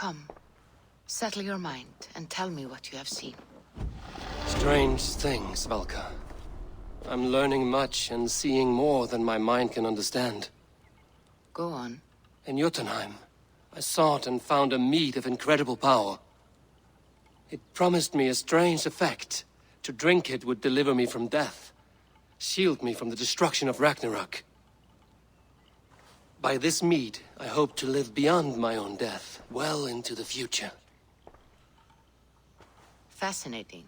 Come, settle your mind and tell me what you have seen. Strange things, Valka. I'm learning much and seeing more than my mind can understand. Go on. In Jotunheim, I sought and found a mead of incredible power. It promised me a strange effect. To drink it would deliver me from death, shield me from the destruction of Ragnarok. By this mead, I hope to live beyond my own death, well into the future. Fascinating.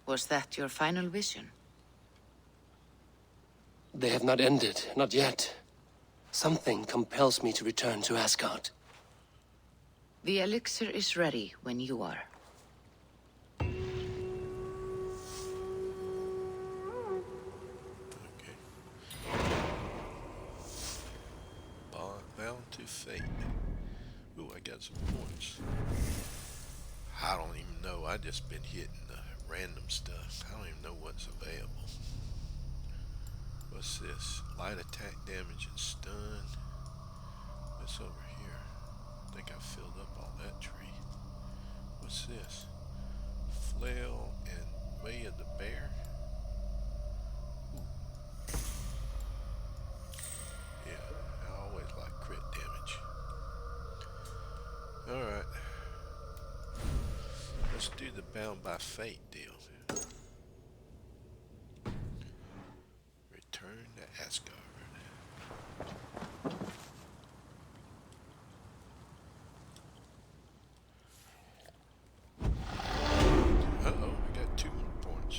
Was that your final vision? They have not ended, not yet. Something compels me to return to Asgard. The elixir is ready when you are. Okay. Bound to fate. Ooh, I got some points. I don't even know. I just been hitting the random stuff. I don't even know what's available. What's this? Light attack damage and stun. What's over here? I think I filled up all that tree. What's this? Flail and Way of the Bear. Ooh. Yeah, I always like crit damage. Alright. Let's do the Bound by Fate deal. Return to Asgard. Uh-oh, I got 2 more points.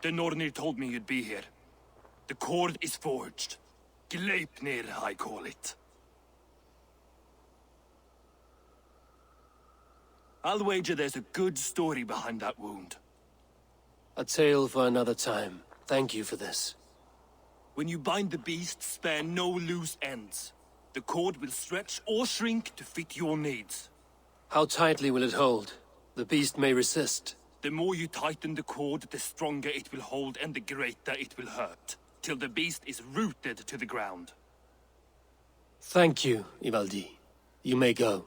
The Nornir told me you'd be here. The cord is forged. Gleipnir, I call it. I'll wager there's a good story behind that wound. A tale for another time. Thank you for this. When you bind the beast, spare no loose ends. The cord will stretch or shrink to fit your needs. How tightly will it hold? The beast may resist. The more you tighten the cord, the stronger it will hold and the greater it will hurt, till the beast is rooted to the ground. Thank you, Ivaldi. You may go.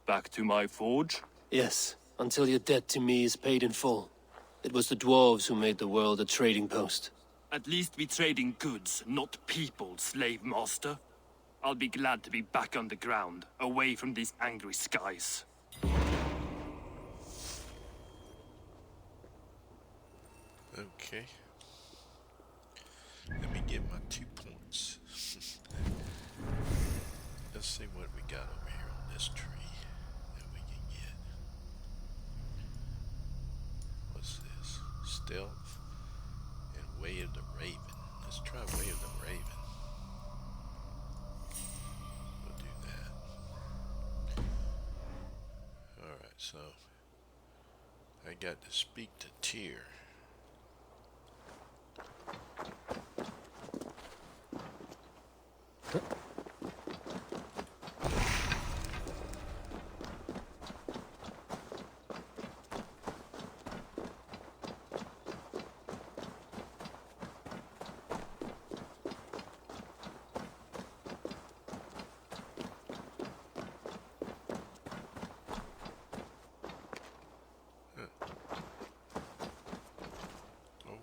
Back to my forge? Yes, until your debt to me is paid in full. It was the dwarves who made the world a trading post. At least we trade in goods, not people, slave master. I'll be glad to be back on the ground, away from these angry skies. Okay. Let me get my 2 points. Let's see what we got over here on this tree that we can get. What's this? Stealth and Way of the Raven. Let's try Way of the Raven. We'll do that. Alright, so I got to speak to Tyr.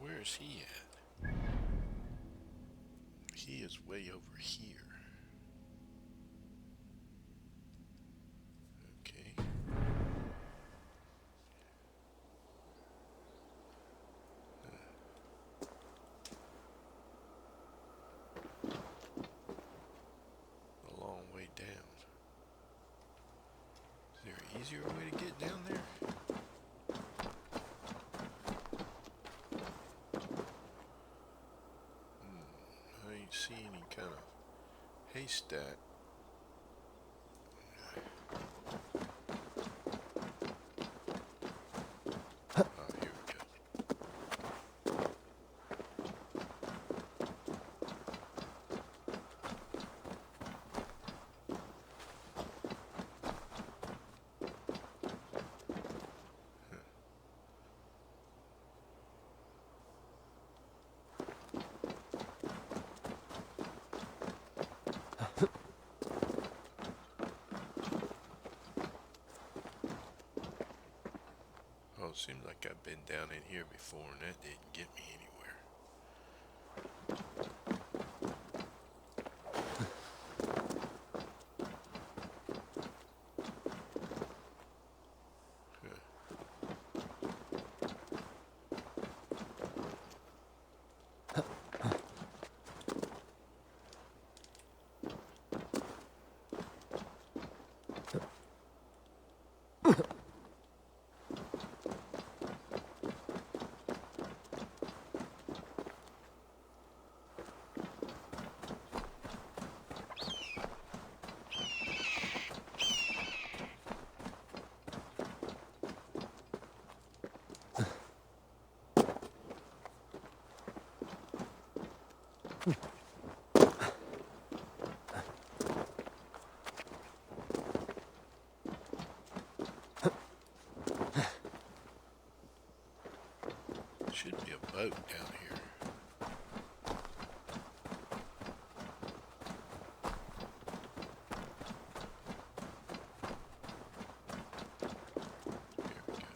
Where's he at? He is way over here. Okay. A long way down. easier way to get down there? I ain't see any kind of haystack. Oh, here we go. Oh, it seems like I've been down in here before and that didn't get me anywhere. Should be a boat down here. Here we go.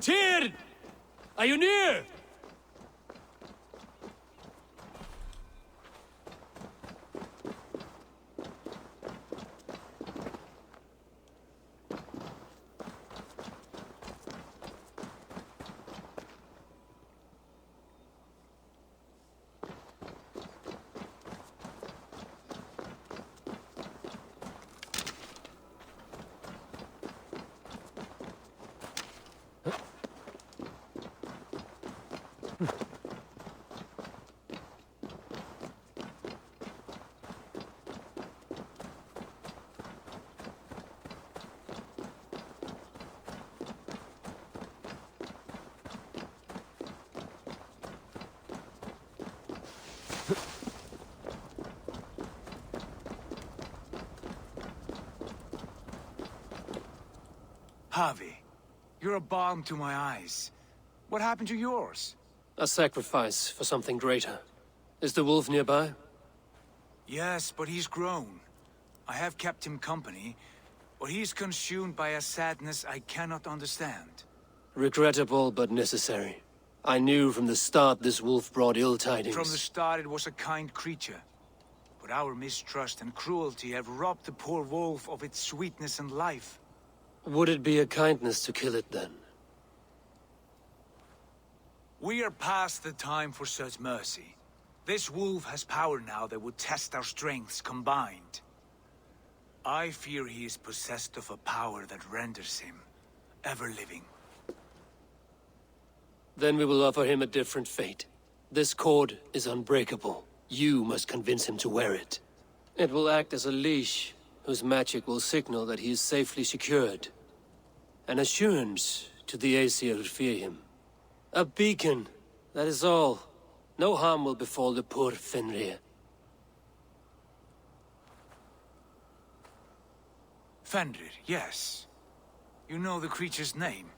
Tyr! Are you near? Javi, you're a balm to my eyes. What happened to yours? A sacrifice for something greater. Is the wolf nearby? Yes, but he's grown. I have kept him company, but he's consumed by a sadness I cannot understand. Regrettable, but necessary. I knew from the start this wolf brought ill tidings. From the start it was a kind creature. but our mistrust and cruelty have robbed the poor wolf of its sweetness and life. Would it be a kindness to kill it then? We are past the time for such mercy. This wolf has power now that would test our strengths combined. I fear he is possessed of a power that renders him ever-living. Then we will offer him a different fate. This cord is unbreakable. You must convince him to wear it. It will act as a leash, whose magic will signal that he is safely secured. An assurance to the Aesir who fear him. A beacon, that is all. No harm will befall the poor Fenrir. Fenrir, yes. You know the creature's name.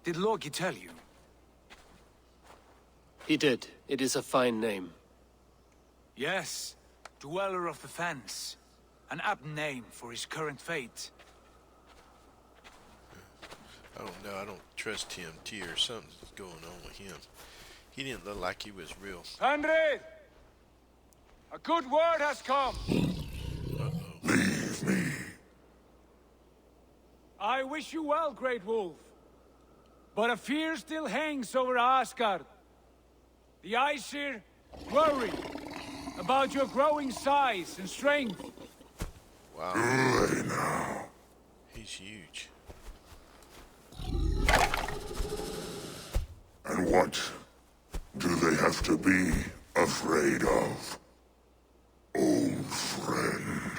Did Loki tell you? He did. It is a fine name. Yes. Dweller of the Fens. An apt name for his current fate. I don't know. I don't trust him, Tyr. Something's going on with him. He didn't look like he was real. Fenrir! A good word has come! Leave me. I wish you well, Great Wolf. But a fear still hangs over Asgard. The Aesir worry about your growing size and strength. Wow. Good now. He's huge. And what do they have to be afraid of? Old friend.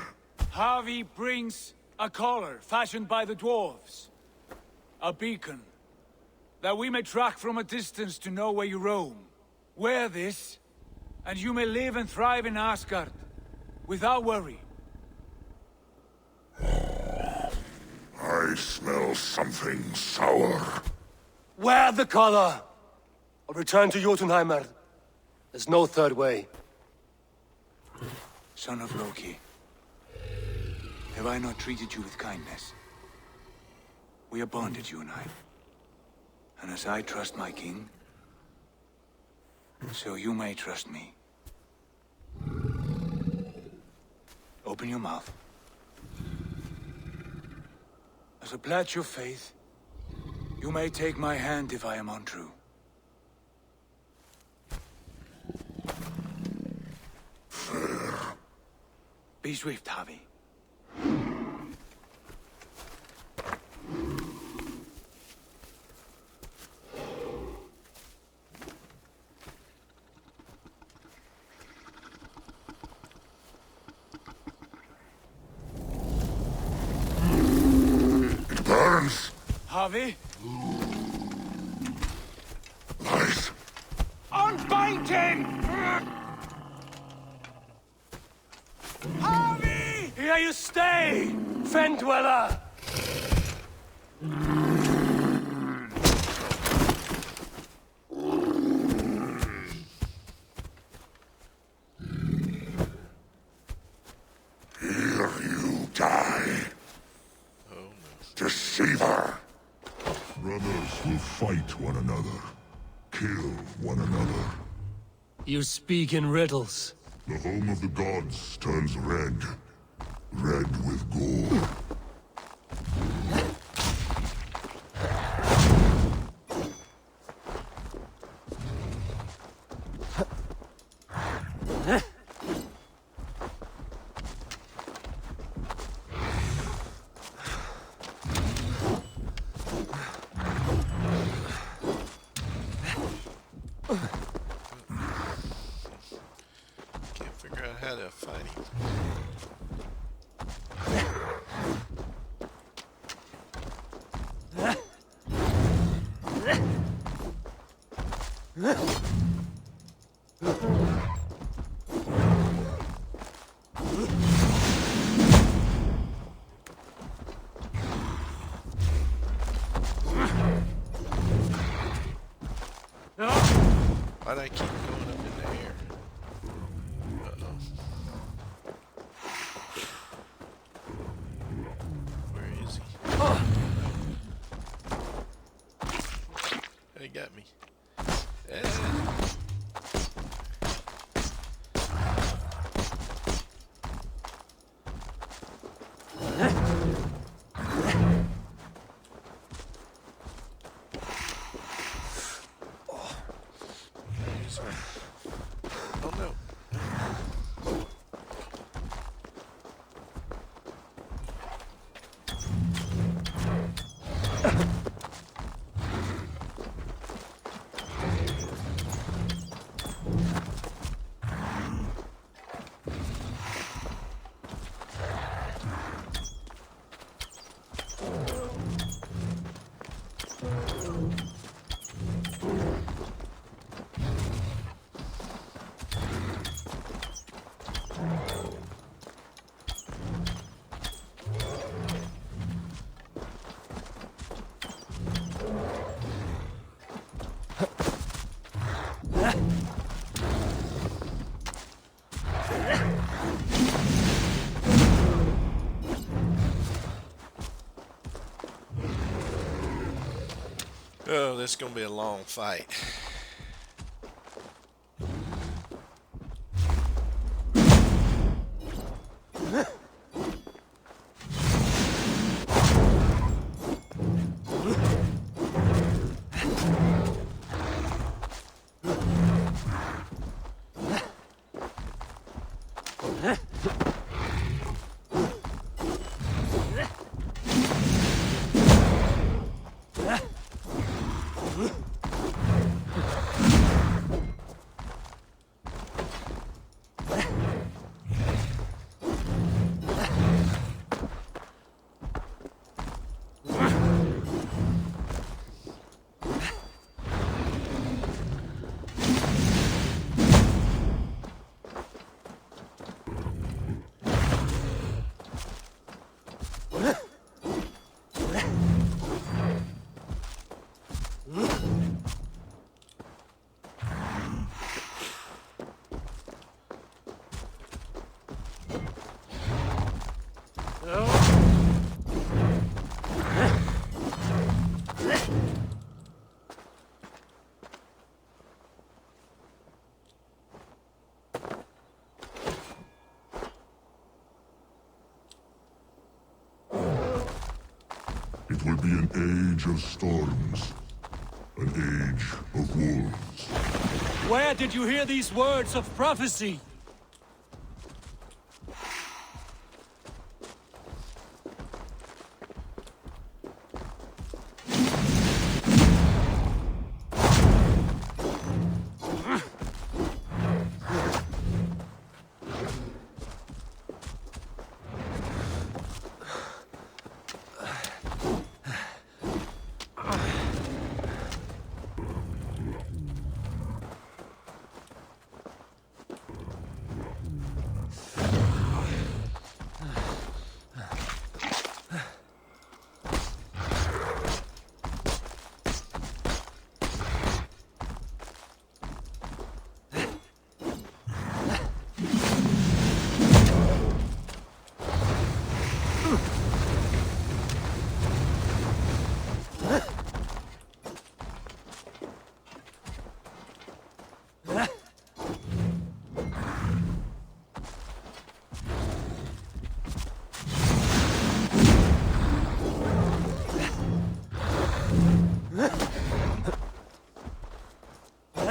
Havi brings a collar fashioned by the dwarves. A beacon, that we may track from a distance to know where you roam. Wear this, and you may live and thrive in Asgard, without worry. I smell something sour. Wear the collar! Or return to Jotunheimer. There's no third way. Son of Loki, have I not treated you with kindness? We are bonded, you and I. And as I trust my king, so you may trust me. Open your mouth. As a pledge of faith, you may take my hand if I am untrue. Fair. Be swift, Havi. It burns. Havi, Lies. unbind him! Havi! Here you stay, Fen Dweller! Here you die. Oh no. Deceiver. Brothers will fight one another. Kill one another. You speak in riddles. The home of the gods turns red. Red with gore. Can't figure out how to fight him. Why'd I keep going up in the air? Uh-oh. Where is he? He got me. Oh no. Oh, this is gonna be a long fight. It will be an age of storms. An age of wolves. Where did you hear these words of prophecy?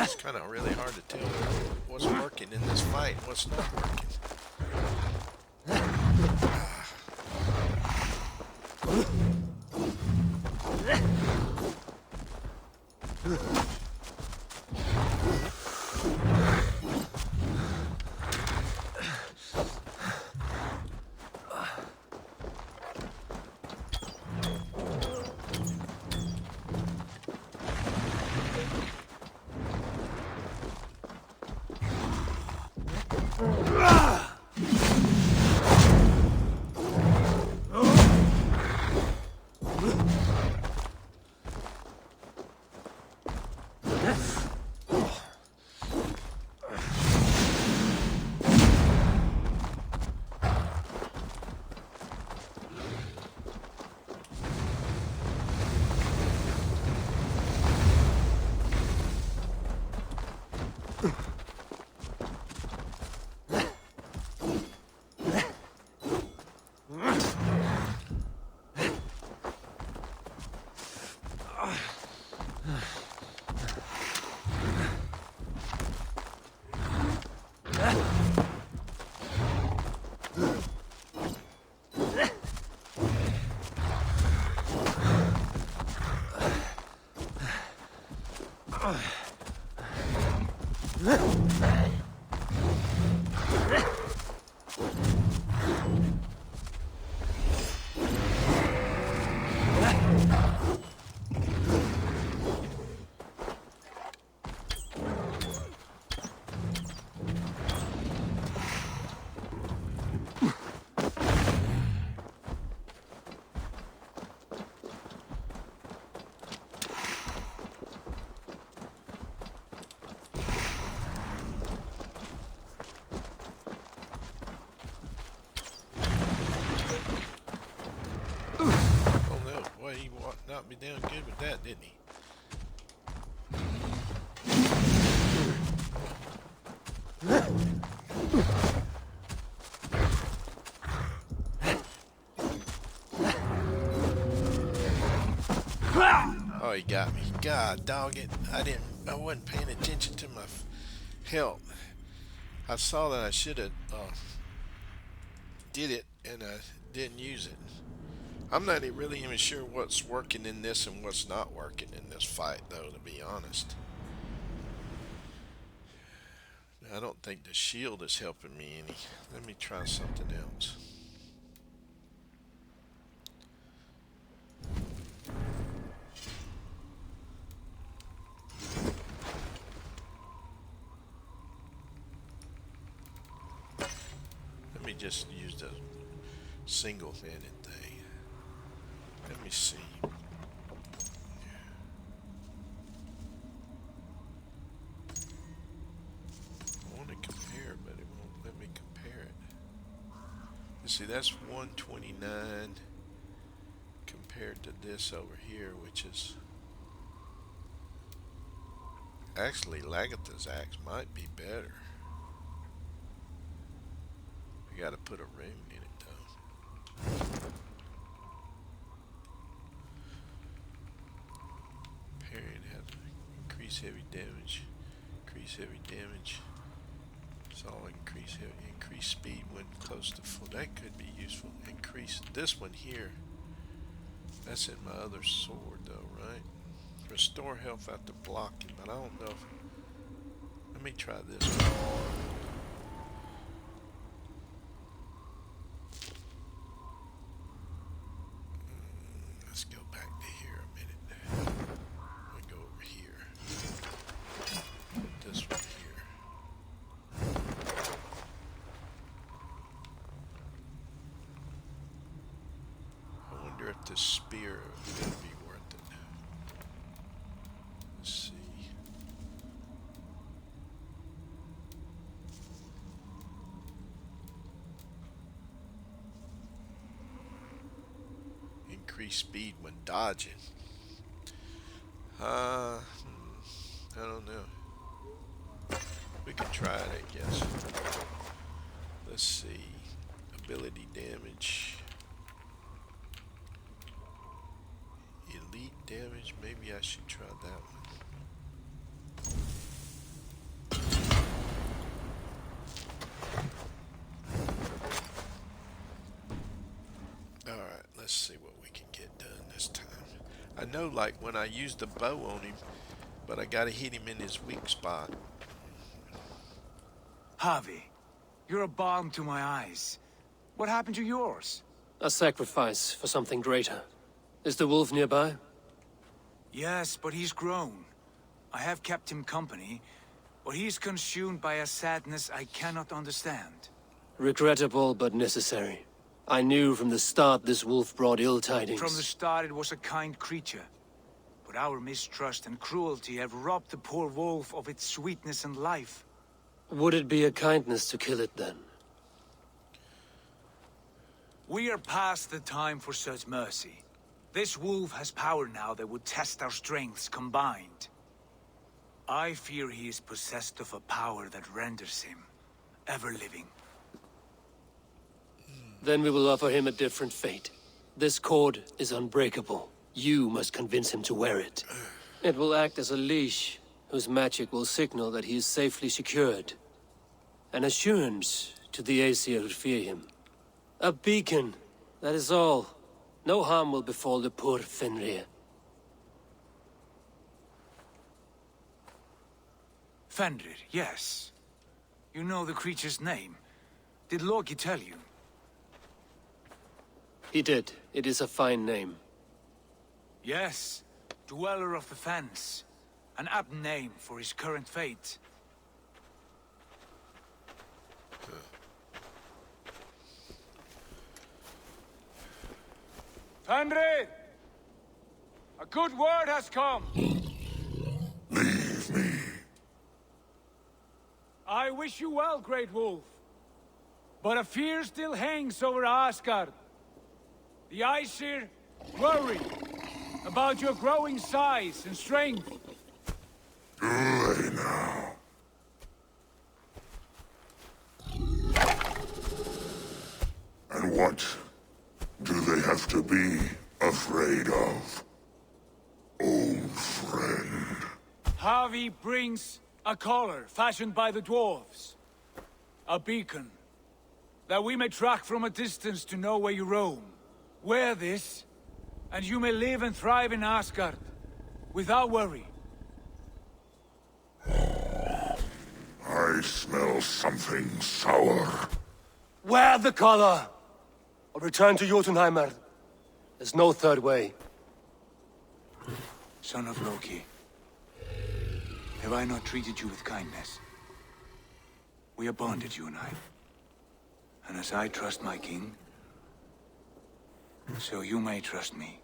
It's kind of really hard to tell what's working in this fight and what's not working. Oh no, boy, he knocked me down good with that, didn't he? Oh, he got me. God dog it. I wasn't paying attention to my health. I saw that I should have did it and I didn't use it. I'm not really even sure what's working in this and what's not working in this fight, though, to be honest. I don't think the shield is helping me any. Let me try something else. Let me just use the single-handed thing. Let me see. I want to compare, but it won't let me compare it. You see, that's 129 compared to this over here, which is actually Lagatha's axe might be better. I gotta put a rune in it though. Parrying has increase heavy damage. Increase heavy damage. It's all increase speed when close to full. That could be useful. Increase this one here. That's in my other sword though, right? Restore health after blocking, but I don't know if, let me try this one. Let's go back to here a minute. We go over here. Put this one here. I wonder if this spear will be worth it. Let's see. Increase speed when dodging. I don't know. We can try it, I guess. Let's see. Ability damage. Elite damage. Maybe I should try that one. Alright, let's see what we can get done this time. I know, like, when I used the bow on him, but I gotta hit him in his weak spot. Javi, you're a balm to my eyes. What happened to yours? A sacrifice for something greater. Is the wolf nearby? Yes, but he's grown. I have kept him company, but he's consumed by a sadness I cannot understand. Regrettable but necessary. I knew from the start this wolf brought ill tidings. From the start it was a kind creature. But our mistrust and cruelty have robbed the poor wolf of its sweetness and life. Would it be a kindness to kill it then? We are past the time for such mercy. This wolf has power now that would test our strengths combined. I fear he is possessed of a power that renders him ever-living. Then we will offer him a different fate. This cord is unbreakable. You must convince him to wear it. It will act as a leash, whose magic will signal that he is safely secured. An assurance to the Aesir who fear him. A beacon, that is all. No harm will befall the poor Fenrir. Fenrir, yes. You know the creature's name. Did Loki tell you? He did. It is a fine name. Yes. Dweller of the Fens. An apt name for his current fate. Fenrir! A good word has come! Leave me. I wish you well, Great Wolf. But a fear still hangs over Asgard. The Aesir worry about your growing size and strength. Do they now? And what do they have to be afraid of? Old friend. Havi brings a collar fashioned by the dwarves. A beacon. That we may track from a distance to know where you roam. Wear this, and you may live and thrive in Asgard. Without worry. I smell something sour. Wear the collar! Or return to Jotunheimer. There's no third way. Son of Loki. Have I not treated you with kindness? We are bonded, you and I. And as I trust my king, so you may trust me.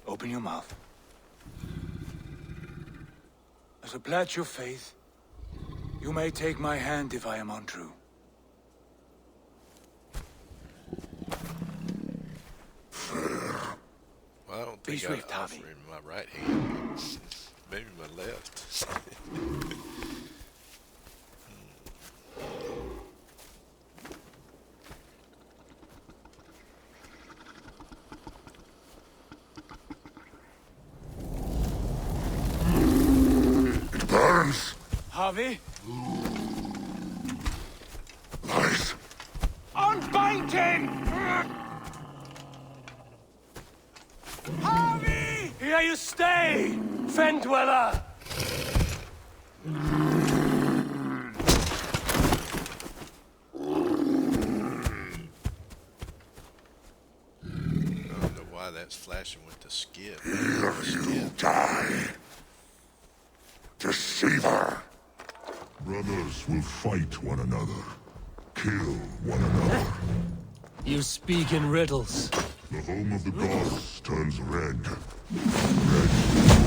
Open your mouth. As a pledge of faith, you may take my hand if I am untrue. Well, I don't Be think I'd swift, offer Javi. him my right hand. Maybe my left. It burns. Javi, Lies. unbind him! Javi! Here you stay, Fen Dweller! I don't know why that's flashing with the skip. Here you die. Deceiver. Brothers will fight one another. Kill one another. You speak in riddles. The home of the gods turns red. Red.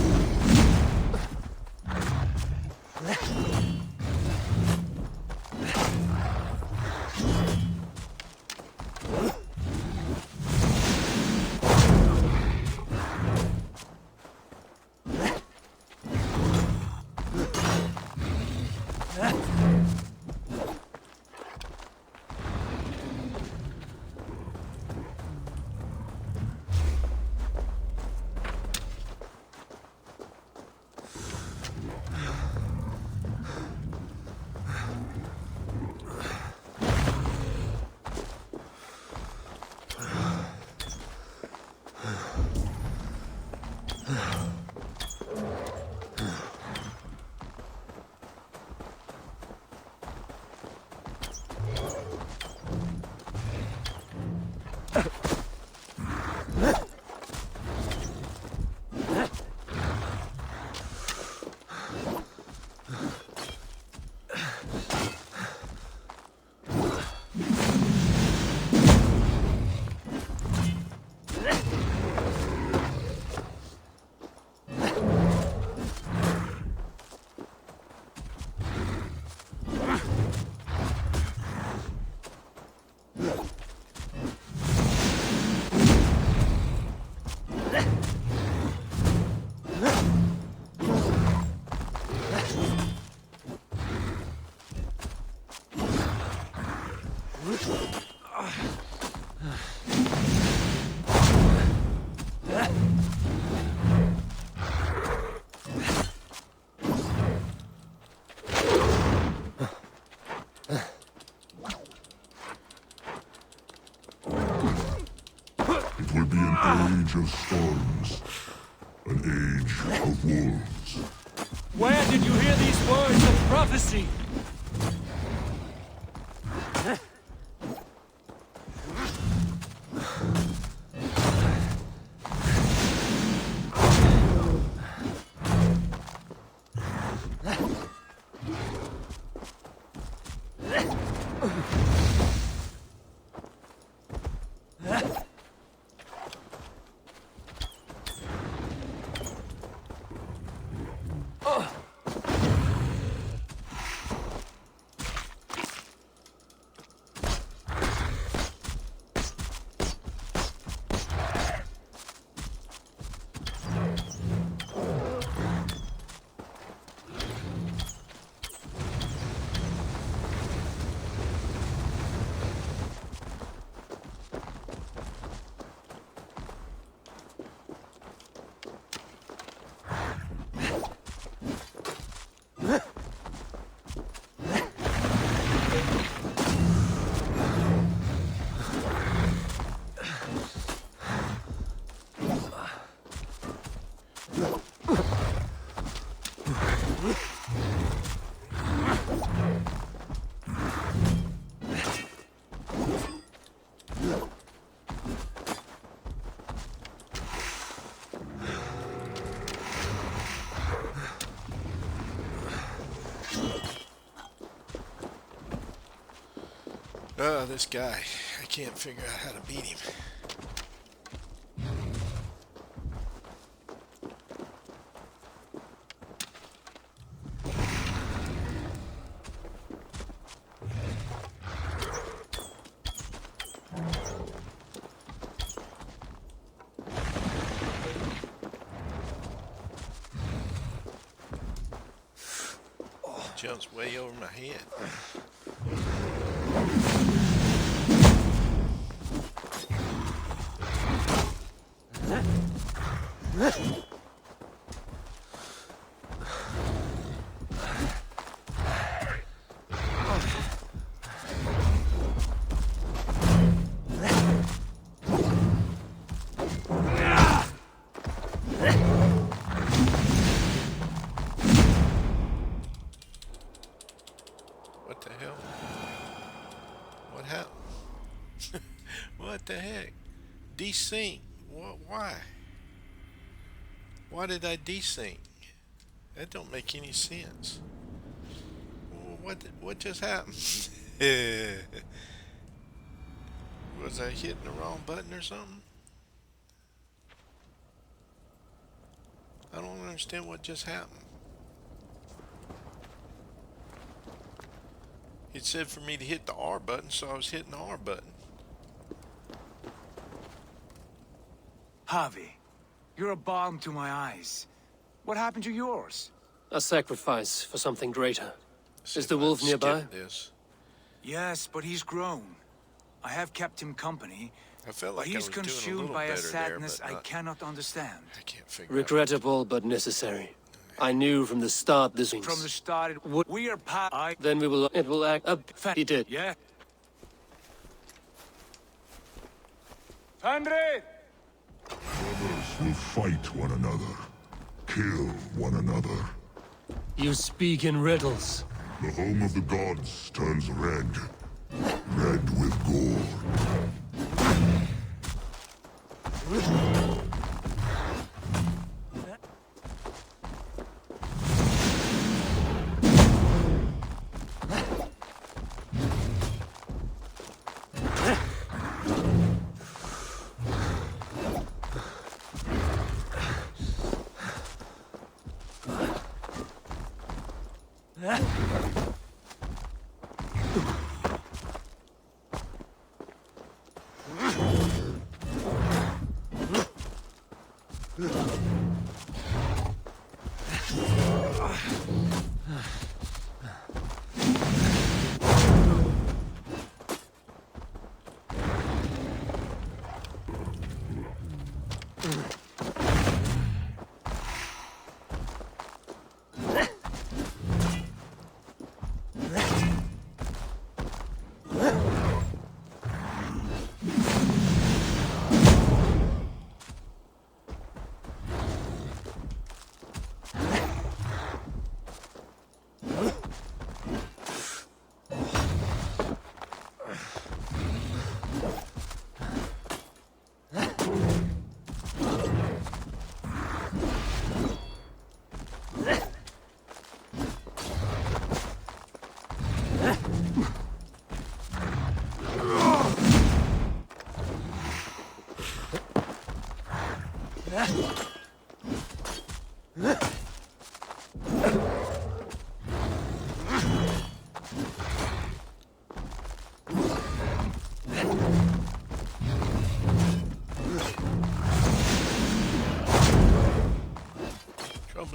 It will be an age of storms. An age of wolves. Where did you hear these words of prophecy? Oh, this guy. I can't figure out how to beat him. Jumps way over my head. What the hell? What happened? What the heck? Desync. Why? Why did I desync? That don't make any sense. What just happened? Was I hitting the wrong button or something? I don't understand what just happened. It said for me to hit the R button, so I was hitting the R button. Javi, you're a balm to my eyes. What happened to yours? A sacrifice for something greater. See Is the if I wolf skip nearby? This. Yes, but he's grown. I have kept him company, I felt but like I he's was doing a consumed little by a better sadness there, but I not, cannot understand. I can't figure out. Regrettable but necessary. I knew from the start this means. From the start, we are Then it will act up. He did. Yeah. Andre! Brothers will fight one another, kill one another. You speak in riddles. The home of the gods turns red. Red with gore.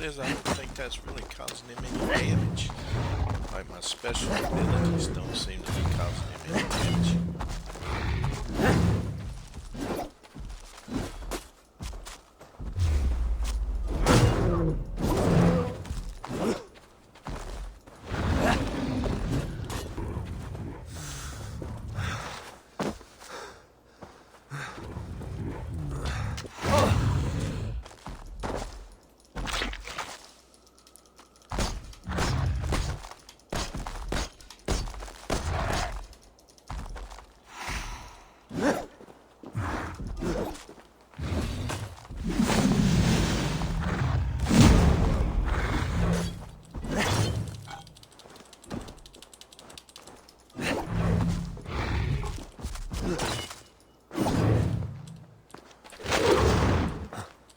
is, I don't think that's really causing him any damage. Like, my special abilities don't seem to be causing him any damage.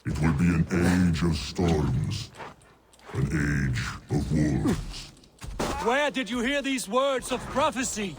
It will be an age of storms, an age of wolves. Where did you hear these words of prophecy?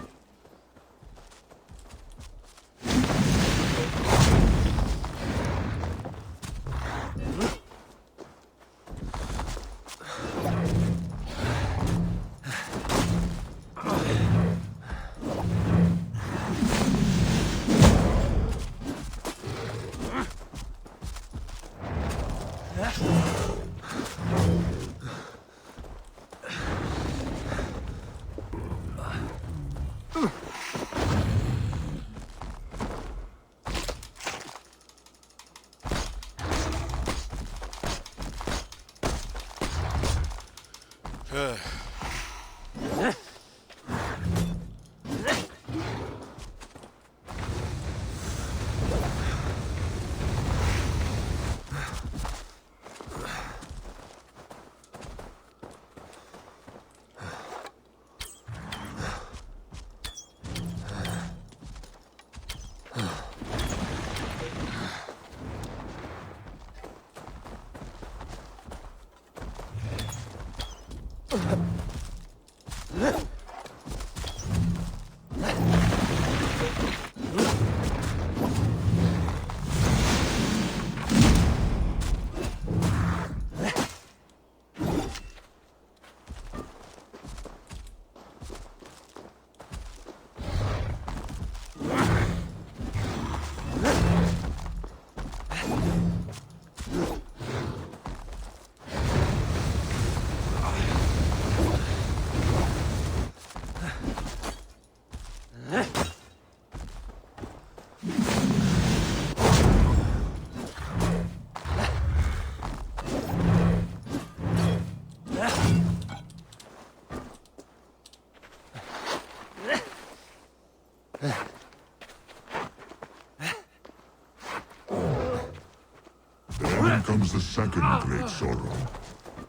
Then comes the second great sorrow,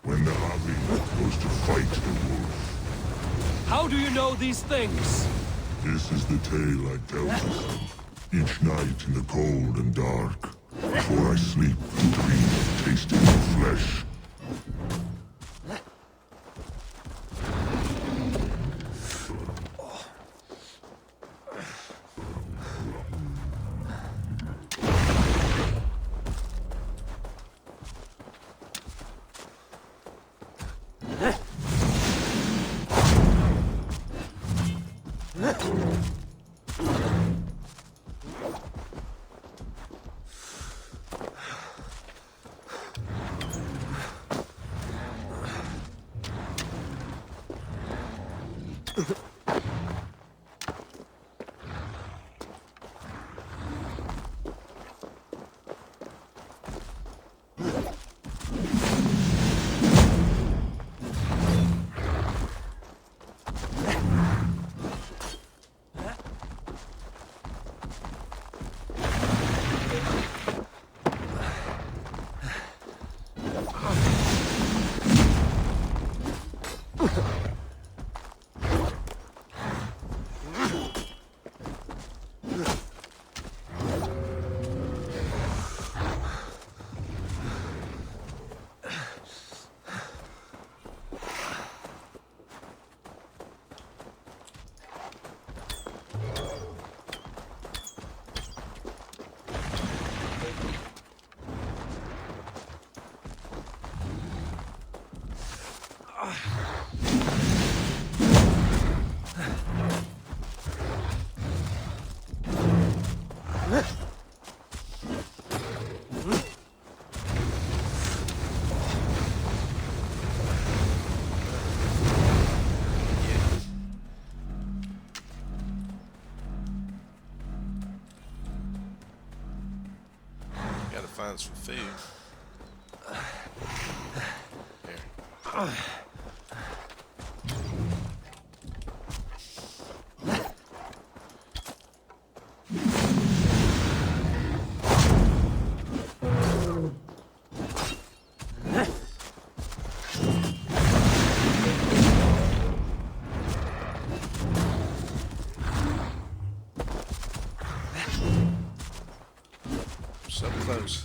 when the Havi goes to fight the wolf. How do you know these things? This is the tale I tell myself. Each night in the cold and dark, before I sleep and dream of tasting the flesh. Gotta find some food. There. So close.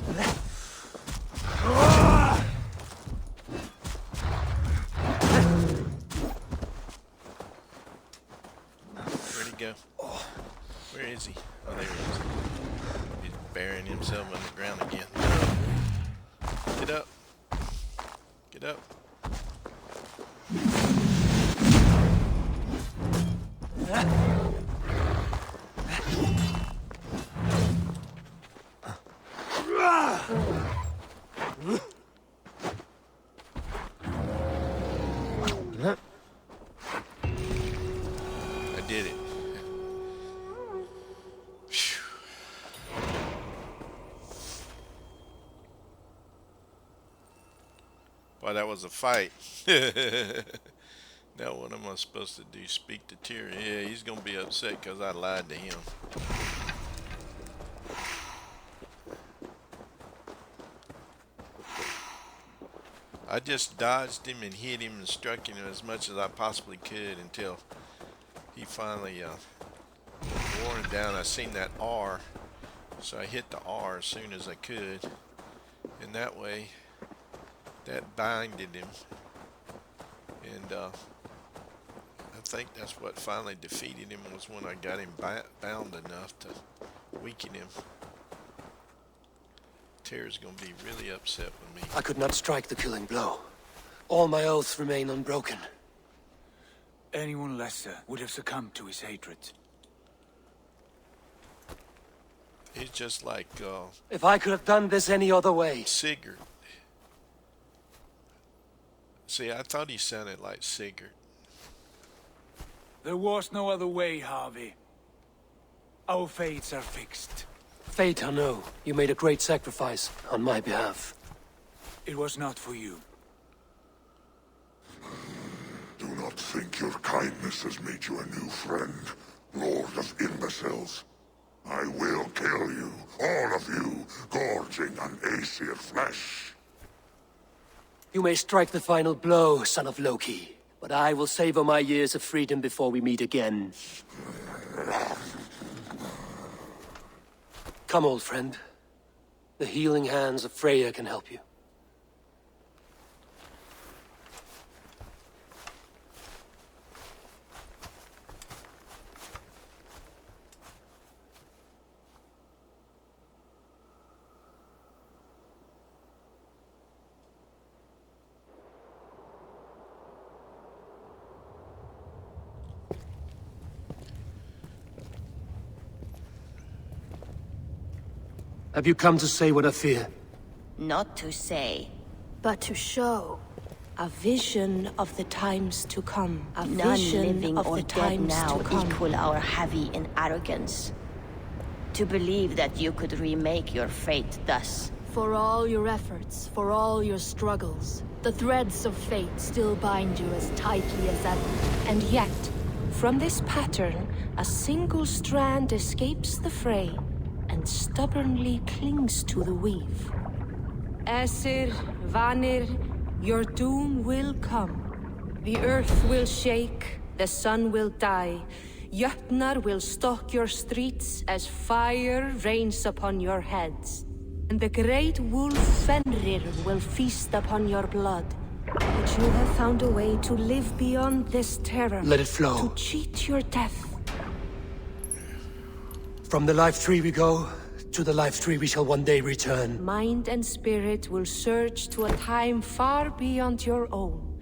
Where'd he go? Where is he? Oh, there he is. He's burying himself on the ground again. Get up. Get up. I did it. Phew. Boy, that was a fight. Now what am I supposed to do? Speak to Tyr? Yeah, he's gonna be upset because I lied to him. I just dodged him and hit him and struck him as much as I possibly could until he finally wore him down. I seen that R, so I hit the R as soon as I could, and that way that binded him, and I think that's what finally defeated him, was when I got him bound enough to weaken him. Tyr's gonna be really upset with me. I could not strike the killing blow. All my oaths remain unbroken. Anyone lesser would have succumbed to his hatred. He's just like If I could have done this any other way. Sigurd. See, I thought he sounded like Sigurd. There was no other way, Harvey. Our fates are fixed. Fate, I know. You made a great sacrifice on my behalf. It was not for you. Do not think your kindness has made you a new friend, Lord of Imbeciles. I will kill you, all of you, gorging on Aesir flesh. You may strike the final blow, son of Loki, but I will savor my years of freedom before we meet again. Come, old friend. The healing hands of Freya can help you. Have you come to say what I fear? Not to say. But to show a vision of the times to come. A None vision living of or the dead times now to come. equal our heavy in arrogance. To believe that you could remake your fate thus. For all your efforts, for all your struggles, the threads of fate still bind you as tightly as ever. And yet, from this pattern, a single strand escapes the fray and stubbornly clings to the weave. Aesir, Vanir, your doom will come. The earth will shake, the sun will die. Jötnar will stalk your streets as fire rains upon your heads. And the great wolf Fenrir will feast upon your blood. But you have found a way to live beyond this terror. Let it flow. To cheat your death. From the life tree we go, to the life tree we shall one day return. Mind and spirit will surge to a time far beyond your own.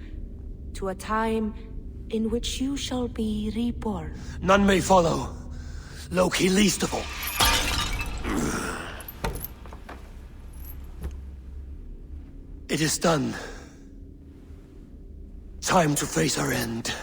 to a time in which you shall be reborn. None may follow. Loki least of all. It is done. Time to face our end.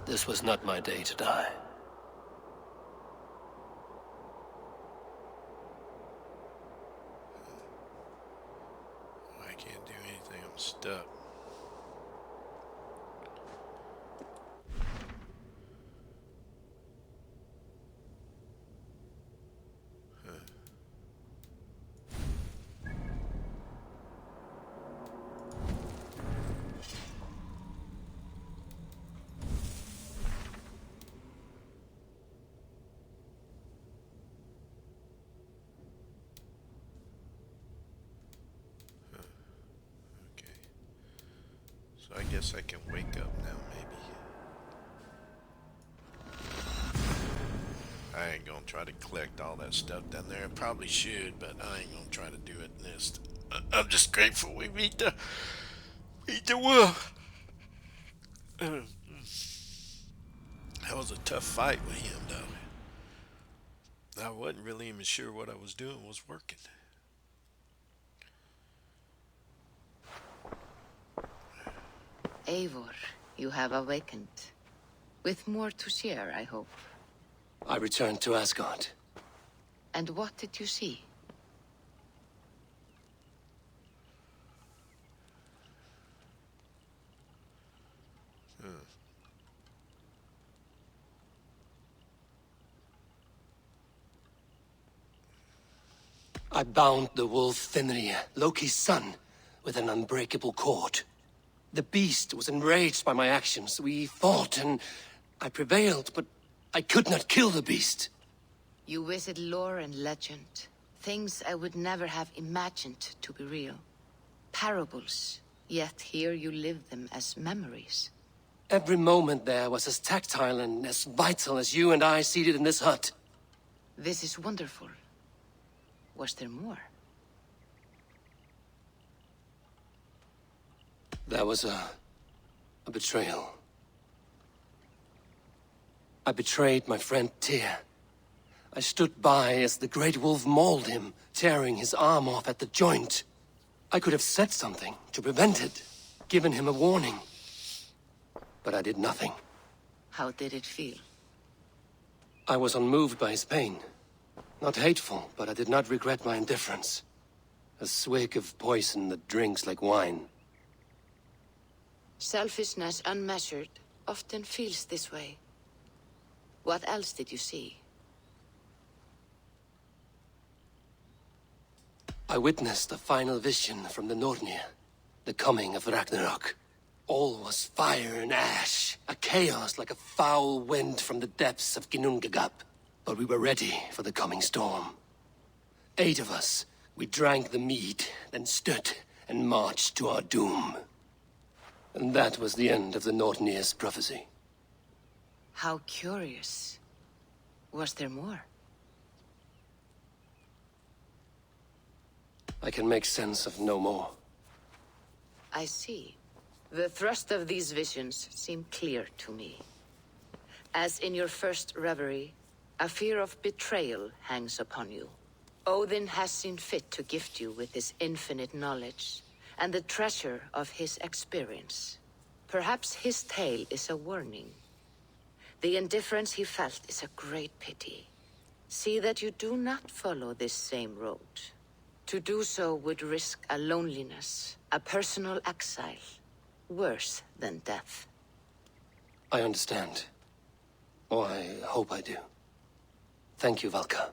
This was not my day to die. I can't do anything. I'm stuck. Okay. So I guess I can wake up now, maybe. I ain't gonna try to collect all that stuff down there. I probably should, but I ain't gonna try to do it in this. I'm just grateful we meet the wolf. That was a tough fight with him, though. I wasn't really even sure what I was doing was working. Eivor, you have awakened. With more to share, I hope. I returned to Asgard. And what did you see? I bound the wolf Fenrir, Loki's son, with an unbreakable cord. The beast was enraged by my actions. We fought and I prevailed, but I could not kill the beast. You visit lore and legend. Things I would never have imagined to be real. Parables, yet here you live them as memories. Every moment there was as tactile and as vital as you and I seated in this hut. This is wonderful. Was there more? There was a betrayal. I betrayed my friend Tyr. I stood by as the great wolf mauled him, tearing his arm off at the joint. I could have said something to prevent it, given him a warning. But I did nothing. How did it feel? I was unmoved by his pain. Not hateful, but I did not regret my indifference. A swig of poison that drinks like wine. Selfishness unmeasured often feels this way. What else did you see? I witnessed a final vision from the Nornir, the coming of Ragnarok. All was fire and ash, a chaos like a foul wind from the depths of Ginnungagap. But we were ready for the coming storm. 8 of us, we drank the mead, then stood and marched to our doom. And that was the end of the Nornir's prophecy. How curious. Was there more? I can make sense of no more. I see. The thrust of these visions seem clear to me. As in your first reverie, a fear of betrayal hangs upon you. Odin has seen fit to gift you with his infinite knowledge, and the treasure of his experience. Perhaps his tale is a warning. The indifference he felt is a great pity. See that you do not follow this same road. To do so would risk a loneliness, a personal exile, worse than death. I understand. Or I hope I do. Thank you, Valka.